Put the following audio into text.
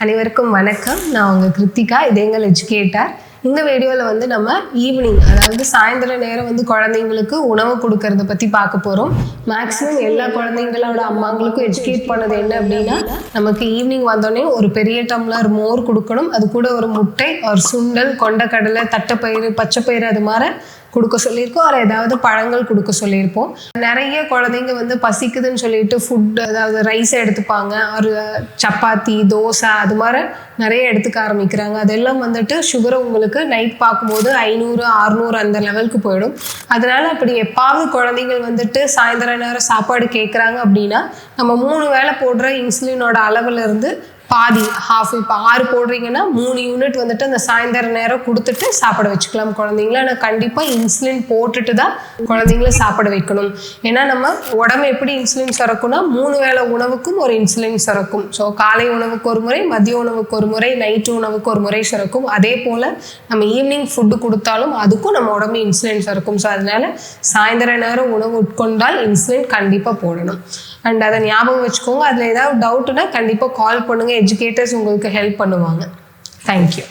அனைவருக்கும் வணக்கம். நான் உங்கள் கிருத்திகா, இது எங்கள் எஜுகேட்டர். இந்த வீடியோவில் வந்து நம்ம ஈவினிங், அதாவது சாயந்தர நேரம் வந்து குழந்தைங்களுக்கு உணவு கொடுக்கறத பற்றி பார்க்க போகிறோம். மேக்ஸிமம் எல்லா குழந்தைங்களோட அம்மாங்களுக்கும் எஜுகேட் பண்ணது என்ன அப்படின்னா, நமக்கு ஈவினிங் வந்தோடனே ஒரு பெரிய டம்ளர் மோர் கொடுக்கணும், அது கூட ஒரு முட்டை, ஒரு சுண்டல், கொண்டக்கடலை, தட்டைப்பயிறு, பச்சைப்பயிறு அது மாதிரி கொடுக்க சொல்லியிருக்கோம். ஒரு ஏதாவது பழங்கள் கொடுக்க சொல்லியிருப்போம். நிறைய குழந்தைங்க வந்து பசிக்குதுன்னு சொல்லிட்டு ஃபுட், அதாவது ரைஸை எடுத்துப்பாங்க, ஒரு சப்பாத்தி, தோசை அது மாதிரி நிறைய எடுத்துக்க ஆரம்பிக்கிறாங்க. அதெல்லாம் வந்துட்டு சுகரை உங்களுக்கு நைட் பார்க்கும்போது 500, 600 அந்த லெவலுக்கு போயிடும். அதனால அப்படி எப்பாவது குழந்தைங்கள் வந்துட்டு சாயந்தர நேரம் சாப்பாடு கேட்குறாங்க அப்படின்னா, நம்ம 3 வேளை போடுற இன்சுலினோட அளவுல இருந்து பாதி, ஹாஃப், இப்போ 6 போடுறீங்கன்னா 3 யூனிட் வந்துட்டு அந்த சாயந்தர நேரம் கொடுத்துட்டு சாப்பிட வச்சுக்கலாம் குழந்தைங்கள. ஆனால் கண்டிப்பாக இன்சுலின் போட்டுட்டு தான் குழந்தைங்கள சாப்பிட வைக்கணும். ஏன்னா நம்ம உடம்பு எப்படி இன்சுலின் சுரக்கும்னா 3 வேளை உணவுக்கும் ஒரு இன்சுலின் சுரக்கும். ஸோ காலை உணவுக்கு ஒரு முறை, மதிய உணவுக்கு ஒரு முறை, நைட்டு உணவுக்கு ஒரு முறை சுரக்கும். அதே போல் நம்ம ஈவினிங் ஃபுட்டு கொடுத்தாலும் அதுக்கும் நம்ம உடம்பு இன்சுலின் சுரக்கும். ஸோ அதனால சாயந்தர நேரம் உணவு உட்கொண்டால் இன்சுலின் கண்டிப்பாக போடணும். அண்ட் அதை ஞாபகம் வச்சுக்கோங்க. அதில் ஏதாவது டவுட்னா கண்டிப்பாக கால் பண்ணுங்கள். எஜுகேட்டர்ஸ் உங்களுக்கு ஹெல்ப் பண்ணுவாங்க. தேங்க்யூ.